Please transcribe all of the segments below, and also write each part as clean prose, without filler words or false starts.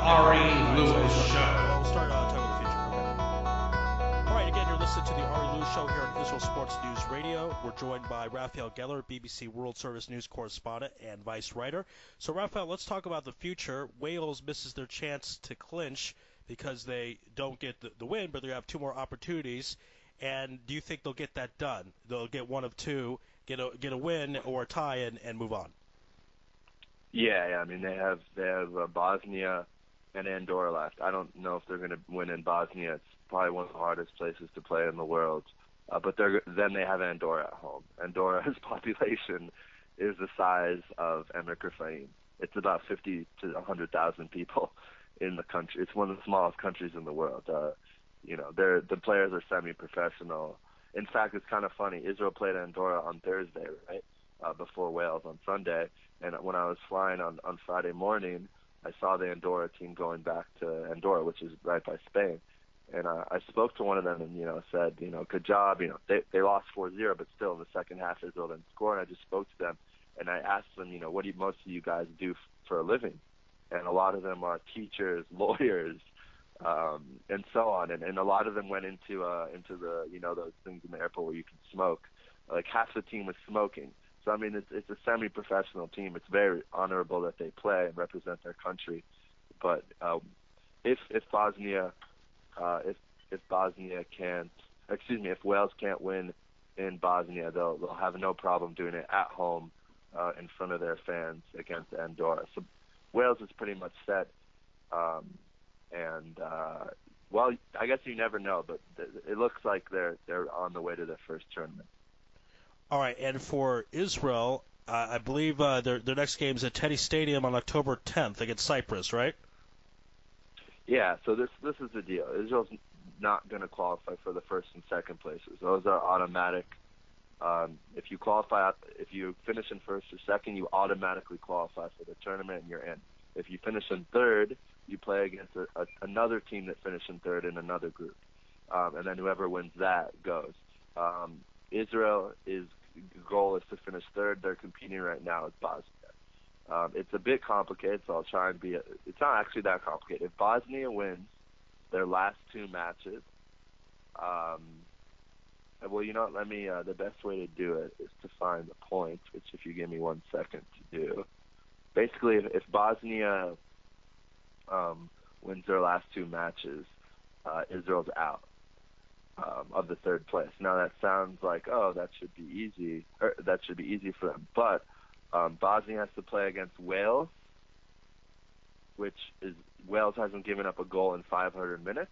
Ari Louis Show. We'll start talking about the future. Okay. All right, again, you're listening to the Ari Louis Show here on Visual Sports News Radio. We're joined by Raphael Gellar, BBC World Service News correspondent and vice writer. So, Raphael, let's talk about the future. Wales misses their chance to clinch because they don't get the win, but they have two more opportunities. And do you think they'll get that done? They'll get one of two, get a win or a tie, and move on. Yeah. I mean, they have Bosnia and Andorra left. I don't know if they're going to win in Bosnia. It's probably one of the hardest places to play in the world. But then they have Andorra at home. Andorra's population is the size of Emirates Rafaim. It's about 50 to 100,000 people in the country. It's one of the smallest countries in the world. The players are semi-professional. In fact, it's kind of funny. Israel played Andorra on Thursday, right, before Wales on Sunday. And when I was flying on Friday morning, I saw the Andorra team going back to Andorra, which is right by Spain. And I spoke to one of them and, said, good job. They lost 4-0, but still in the second half, Israel didn't score. And I just spoke to them and I asked them, what do most of you guys do for a living? And a lot of them are teachers, lawyers, and so on. And a lot of them went into the, those things in the airport where you can smoke. Like half the team was smoking. So, I mean, it's a semi-professional team. It's very honorable that they play and represent their country. But if Wales can't win in Bosnia, they'll have no problem doing it at home in front of their fans against Andorra. So Wales is pretty much set. Well, I guess you never know, but it looks like they're on the way to their first tournament. All right, and for Israel, I believe their next game is at Teddy Stadium on October 10th against Cyprus, right? Yeah, so this is the deal. Israel's not going to qualify for the first and second places. Those are automatic. If you finish in first or second, you automatically qualify for the tournament and you're in. If you finish in third, you play against another team that finished in third in another group, and then whoever wins that goes. Israel's goal is to finish third. They're competing right now with Bosnia. It's a bit complicated, so I'll try and it's not actually that complicated. If Bosnia wins their last two matches, well, the best way to do it is to find the points, which if you give me 1 second to do. Basically, if Bosnia wins their last two matches, Israel's out of the third place. Now that sounds like, that should be easy. That should be easy for them. But Bosnia has to play against Wales, which is Wales hasn't given up a goal in 500 minutes,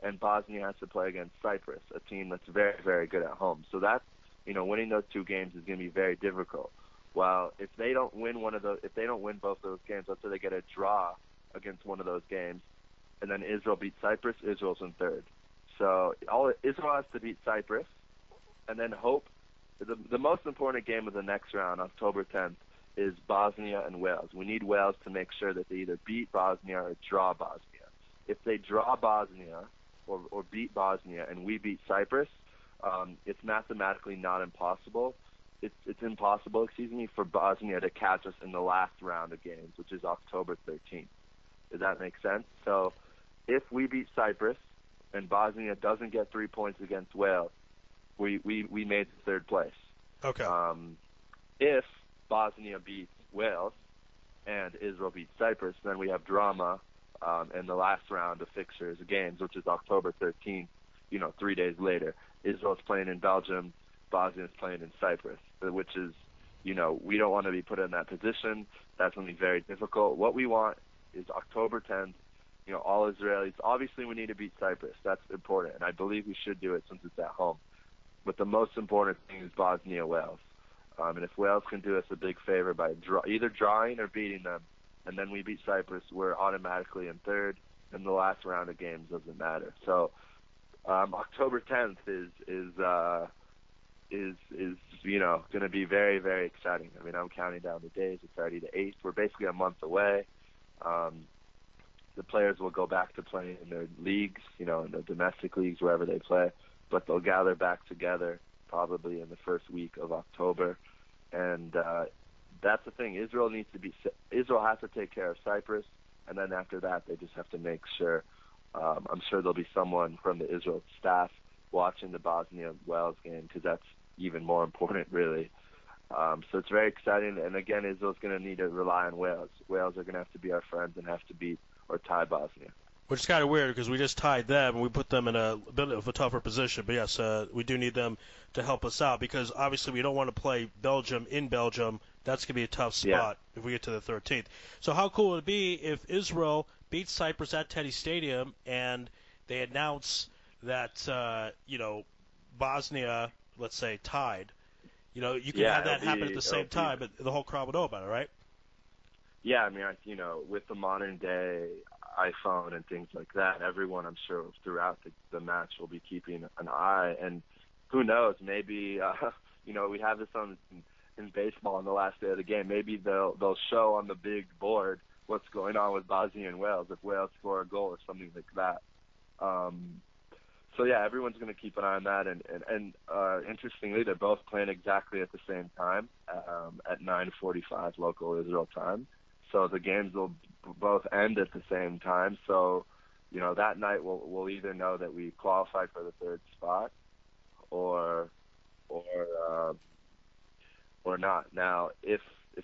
and Bosnia has to play against Cyprus, a team that's very, very good at home. So that's, winning those two games is going to be very difficult. Well, if they don't win both those games, let's say they get a draw against one of those games, and then Israel beats Cyprus, Israel's in third. So Israel has to beat Cyprus, and then hope. The most important game of the next round, October 10th, is Bosnia and Wales. We need Wales to make sure that they either beat Bosnia or draw Bosnia. If they draw Bosnia or beat Bosnia and we beat Cyprus, it's mathematically not impossible. It's impossible, for Bosnia to catch us in the last round of games, which is October 13th. Does that make sense? So if we beat Cyprus and Bosnia doesn't get 3 points against Wales, we made third place. Okay. If Bosnia beats Wales and Israel beats Cyprus, then we have drama in the last round of fixtures games, which is October 13th, 3 days later. Israel's playing in Belgium, Bosnia's playing in Cyprus, which is, we don't want to be put in that position. That's going to be very difficult. What we want is October 10th, all Israelis. Obviously, we need to beat Cyprus. That's important, and I believe we should do it since it's at home. But the most important thing is Bosnia-Wales. And if Wales can do us a big favor by either drawing or beating them, and then we beat Cyprus, we're automatically in third, and the last round of games doesn't matter. So October 10th is going to be very, very exciting. I mean, I'm counting down the days. It's already the 8th. We're basically a month away. The players will go back to playing in their leagues, in the domestic leagues, wherever they play, but they'll gather back together probably in the first week of October. And that's the thing. Israel has to take care of Cyprus, And then after that, they just have to make sure. I'm sure there'll be someone from the Israel staff watching the Bosnia-Wales game because that's even more important, really. So it's very exciting. And again, Israel's going to need to rely on Wales. Wales are going to have to be our friends and have to beat or tie Bosnia. Which is kind of weird because we just tied them and we put them in a bit of a tougher position. But yes, we do need them to help us out because obviously we don't want to play Belgium in Belgium. That's going to be a tough spot if we get to the 13th. So how cool would it be if Israel beats Cyprus at Teddy Stadium and they announce that, Bosnia, let's say, tied? You can have that happen at the same time, but the whole crowd would know about it, right? Yeah, I mean, with the modern day iPhone and things like that, everyone, I'm sure, throughout the match will be keeping an eye. And who knows, maybe, we have this in baseball on the last day of the game. Maybe they'll show on the big board what's going on with Bosnia and Wales, if Wales score a goal or something like that. So, yeah, everyone's going to keep an eye on that. And interestingly, they're both playing exactly at the same time at 9:45 local Israel time. So the games will both end at the same time. So, that night we'll either know that we qualified for the third spot or not. Now, if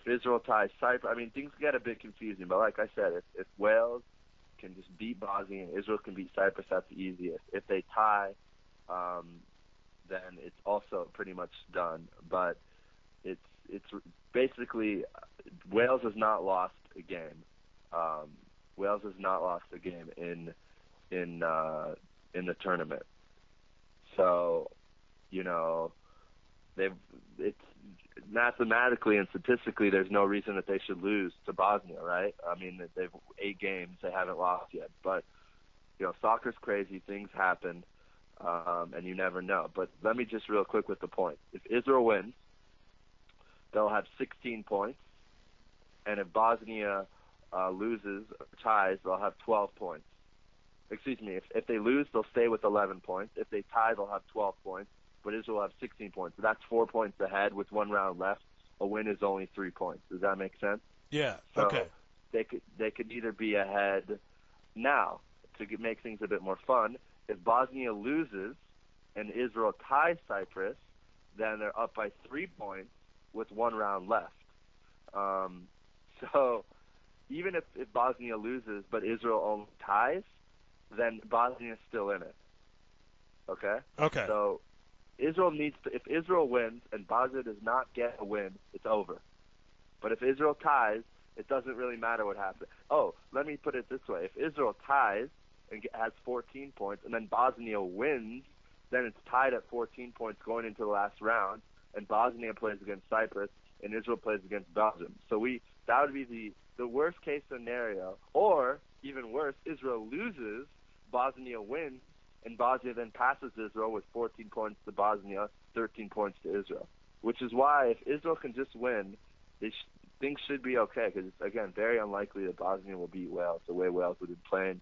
Israel ties Cyprus, I mean, things get a bit confusing. But like I said, if Wales can just beat Bosnia and Israel can beat Cyprus, that's the easiest. If they tie, then it's also pretty much done. But it's basically Wales has not lost a game. Wales has not lost a game in the tournament. So, it's mathematically and statistically, there's no reason that they should lose to Bosnia, right? I mean, they've 8 games, they haven't lost yet. But, soccer's crazy, things happen, and you never know. But let me just real quick with the point. If Israel wins, they'll have 16 points, and if Bosnia loses or ties, they'll have 12 points. Excuse me, if they lose, they'll stay with 11 points. If they tie, they'll have 12 points, but Israel will have 16 points. So that's 4 points ahead with 1 round left. A win is only 3 points. Does that make sense? Yeah, so okay. They could either be ahead now to make things a bit more fun. If Bosnia loses and Israel ties Cyprus, then they're up by 3 points with 1 round left. So even if Bosnia loses but Israel only ties, then Bosnia's still in it. Okay? Okay. So Israel if Israel wins and Bosnia does not get a win, it's over. But if Israel ties, it doesn't really matter what happens. Oh, let me put it this way. If Israel ties and has 14 points and then Bosnia wins, then it's tied at 14 points going into the last round, and Bosnia plays against Cyprus and Israel plays against Belgium. So that would be the worst case scenario. Or even worse, Israel loses, Bosnia wins, and Bosnia then passes Israel with 14 points to Bosnia, 13 points to Israel. Which is why if Israel can just win, things should be okay, because it's, again, very unlikely that Bosnia will beat Wales the way Wales would have been playing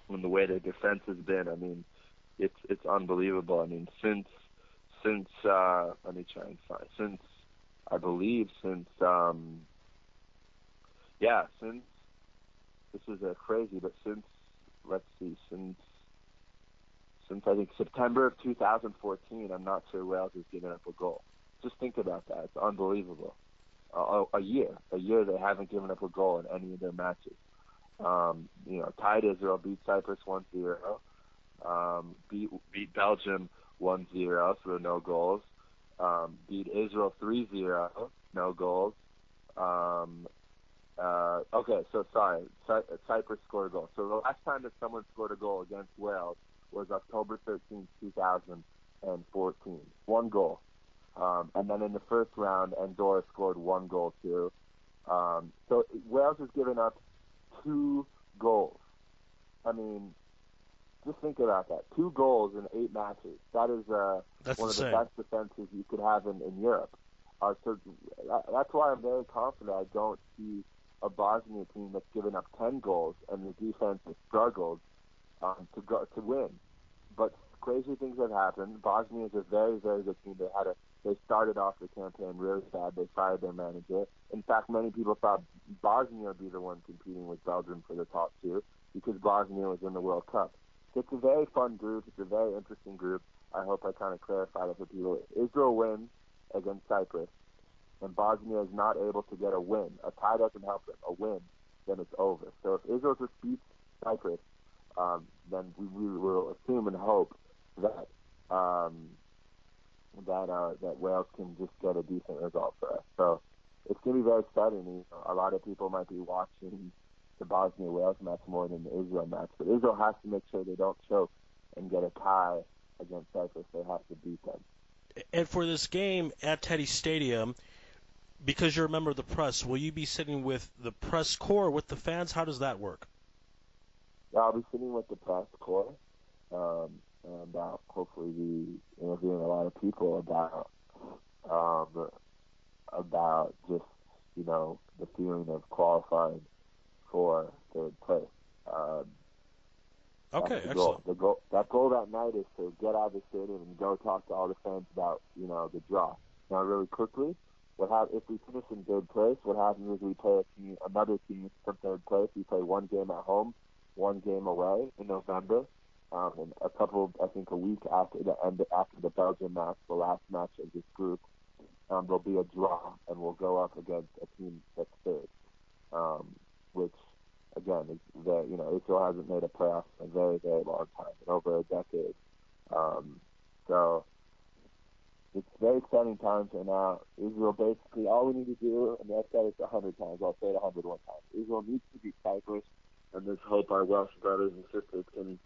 and the way their defense has been. I mean, it's unbelievable. I mean, since let me try and find, since this is crazy, but since I think September of 2014, I'm not sure Wales has given up a goal. Just think about that. It's unbelievable. A year they haven't given up a goal in any of their matches. Tied Israel, beat Cyprus 1-0, beat Belgium 1-0, so no goals. Beat Israel 3-0, no goals. Cyprus scored a goal. So the last time that someone scored a goal against Wales was October 13, 2014. 1 goal. And then in the first round, Andorra scored 1 goal too. So Wales has given up 2 goals. I mean, just think about that. 2 goals in 8 matches. That is one of the best defenses you could have in Europe. So that's why I'm very confident I don't see a Bosnia team that's given up 10 goals and the defense has struggled to win. But crazy things have happened. Bosnia is a very, very good team. They had a They started off the campaign really bad. They fired their manager. In fact, many people thought Bosnia would be the one competing with Belgium for the top two because Bosnia was in the World Cup. So it's a very fun group. It's a very interesting group. I hope I kind of clarified it for people. Israel wins against Cyprus, and Bosnia is not able to get a win. A tie doesn't help them. A win, then it's over. So if Israel just beats Cyprus, then we will assume and hope that that Wales can just get a decent result for us. So it's going to be very exciting. You know, a lot of people might be watching the Bosnia-Wales match more than the Israel match, but Israel has to make sure they don't choke and get a tie against Cyprus. They have to beat them. And for this game at Teddy Stadium, because you're a member of the press, will you be sitting with the press corps or with the fans? How does that work? Yeah, I'll be sitting with the press corps, and hopefully be interviewing a lot of people about just, you know, the feeling of qualifying for third place. Okay, excellent. excellent. That goal that night is to get out of the stadium and go talk to all the fans about, you know, the draw. Now, really quickly, if we finish in third place, what happens is we play another team from third place. We play one game at home, one game away in November. And a week after the Belgium match, the last match of this group, there'll be a draw, and we'll go up against a team that's third, which, again, is Israel hasn't made a playoff in a very, very long time, in over a decade. So it's very exciting times right now. Israel basically, all we need to do, and I've said it 100 times, I'll say it 101 times, Israel needs to beat Cyprus, and let's hope our Welsh brothers and sisters can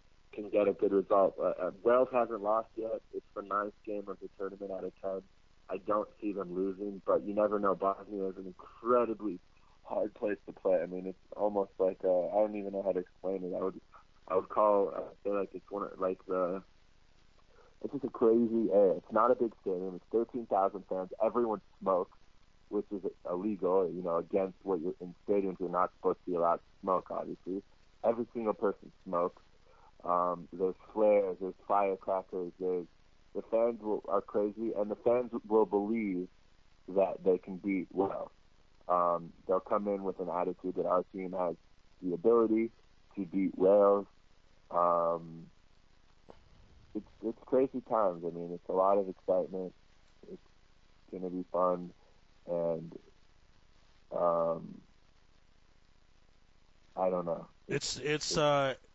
get a good result. Wales hasn't lost yet. It's the 9th game of the tournament out of 10. I don't see them losing, but you never know. Bosnia is an incredibly hard place to play. I mean, it's almost like I don't even know how to explain it. I would say like it's it's just a crazy area. It's not a big stadium. It's 13,000 fans. Everyone smokes, which is illegal. You know, against what you're in stadiums. You're not supposed to be allowed to smoke. Obviously, every single person smokes. There's flares, there's firecrackers, the fans are crazy, and the fans will believe that they can beat Wales. They'll come in with an attitude that our team has the ability to beat Wales. It's crazy times. I mean, it's a lot of excitement. It's going to be fun, and I don't know. It's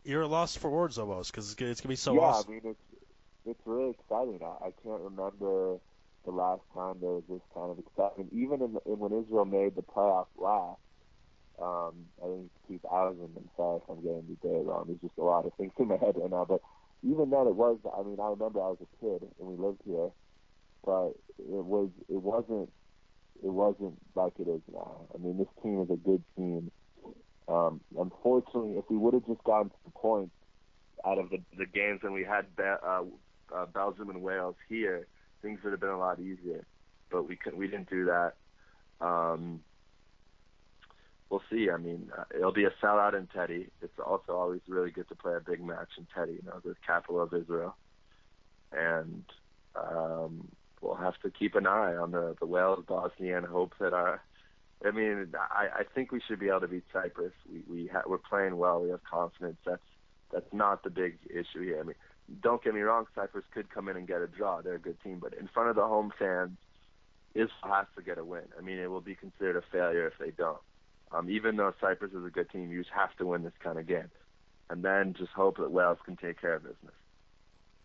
you're lost for words almost because it's gonna be so awesome. awesome. I mean, it's really exciting. I can't remember the last time there was this kind of excitement. Even when Israel made the playoff last, I think 2000. I'm sorry if I'm getting the day wrong. There's just a lot of things in my head right now. But even then, it was. I mean, I remember I was a kid and we lived here, but it wasn't like it is now. I mean, this team is a good team. Unfortunately, if we would have just gotten to the points out of the games and we had Belgium and Wales here, things would have been a lot easier. But we didn't do that. We'll see. I mean, it'll be a sellout in Teddy. It's also always really good to play a big match in Teddy, you know, the capital of Israel. And we'll have to keep an eye on the Wales, Bosnia, and hope that I think we should be able to beat Cyprus. We're playing well. We have confidence. That's not the big issue here. I mean, don't get me wrong. Cyprus could come in and get a draw. They're a good team, but in front of the home fans, Israel has to get a win. I mean, it will be considered a failure if they don't. Even though Cyprus is a good team, you just have to win this kind of game, and then just hope that Wales can take care of business.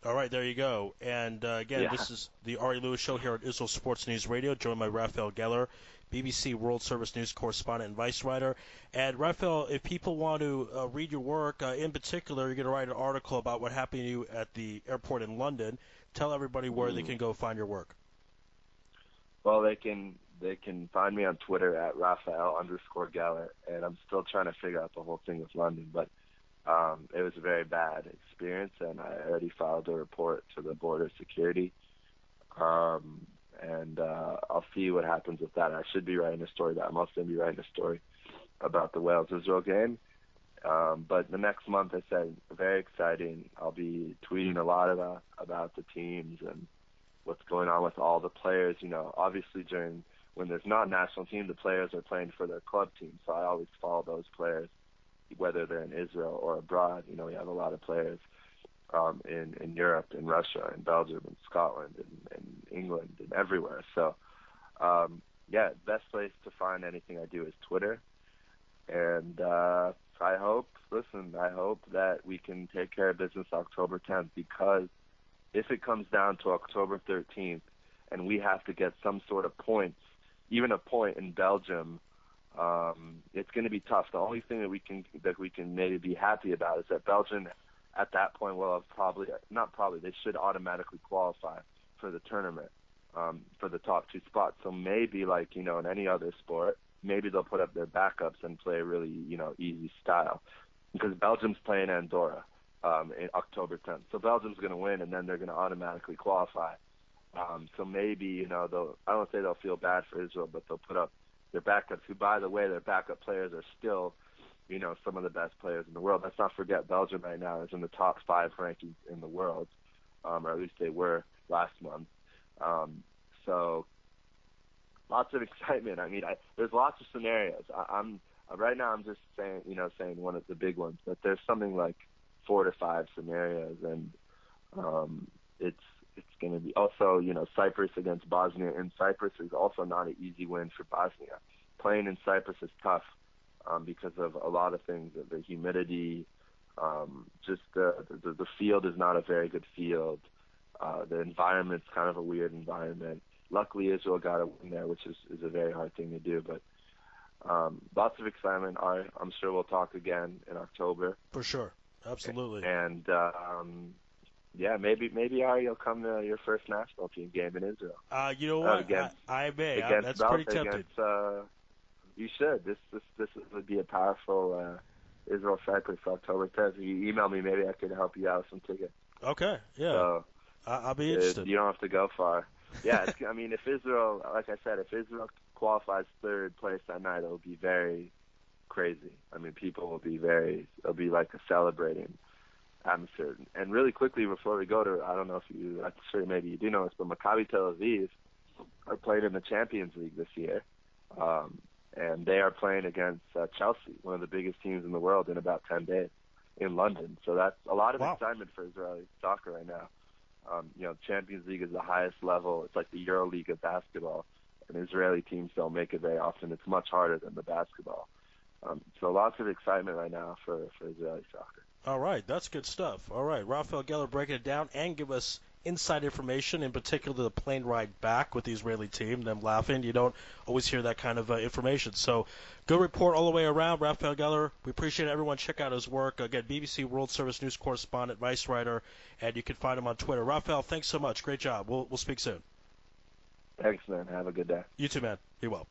All right, there you go. And again, This is the Ari Louis Show here at Israel Sports News Radio, joined by Raphael Gellar, BBC World Service News correspondent and vice writer. And Raphael, if people want to read your work, in particular, you're going to write an article about what happened to you at the airport in London. Tell everybody where they can go find your work. Well, they can find me on Twitter at Raphael_Gellar, and I'm still trying to figure out the whole thing with London, but it was a very bad experience, and I already filed a report to the border security. And I'll see what happens with that. I should be writing a story I'm also going to be writing a story about the Wales-Israel game. But the next month, I said, very exciting. I'll be tweeting a lot about the teams, and what's going on with all the players. Obviously when there's not a national team, the players are playing for their club team. So I always follow those players, whether they're in Israel or abroad. We have a lot of players in Europe, in Russia, in Belgium, in Scotland, in England, and everywhere. So, best place to find anything I do is Twitter. And I hope that we can take care of business October 10th, because if it comes down to October 13th and we have to get some sort of points, even a point in Belgium, it's going to be tough. The only thing that we can maybe be happy about is that Belgium at that point will have they should automatically qualify for the tournament, for the top two spots. So maybe like, in any other sport, maybe they'll put up their backups and play really, easy style, because Belgium's playing Andorra in October 10th. So Belgium's going to win, and then they're going to automatically qualify. So maybe, I don't say they'll feel bad for Israel, but they'll put up their backups, who, by the way, their backup players are still, some of the best players in the world. Let's not forget Belgium right now is in the top 5 rankings in the world, or at least they were last month. So lots of excitement. There's lots of scenarios. Right now I'm just saying one of the big ones, but there's something like 4 to 5 scenarios, and it's going to be also, Cyprus against Bosnia in Cyprus is also not an easy win for Bosnia. Playing in Cyprus is tough because of a lot of things, the humidity, just the field is not a very good field. The environment's kind of a weird environment. Luckily, Israel got a win there, which is a very hard thing to do. But lots of excitement. I'm sure we'll talk again in October. For sure. Absolutely. And, maybe Ari, you'll come to your first national team game in Israel. You know what? I may. That's pretty tempting. You should. This would be a powerful Israel-Cyprus October 10th. If you email me, maybe I could help you out with some tickets. Okay, yeah. So, I'll be interested. You don't have to go far. Yeah, if Israel, like I said, if Israel qualifies third place that night, it'll be very crazy. People will be it'll be like a celebrating atmosphere. And really quickly before we go to, I don't know if I'm sure maybe you do know this, but Maccabi Tel Aviv are playing in the Champions League this year. And they are playing against Chelsea, one of the biggest teams in the world, in about 10 days in London. So that's a lot of excitement for Israeli soccer right now. Champions League is the highest level. It's like the Euro League of basketball, and Israeli teams don't make it very often. It's much harder than the basketball. So lots of excitement right now for Israeli soccer. All right, that's good stuff. All right, Raphael Gellar breaking it down and give us inside information, in particular the plane ride back with the Israeli team, them laughing. You don't always hear that kind of information. So good report all the way around, Raphael Gellar. We appreciate it. Everyone check out his work. Again, BBC World Service News Correspondent, Vice Writer, and you can find him on Twitter. Raphael, thanks so much. Great job. We'll speak soon. Thanks, man. Have a good day. You too, man. Be well.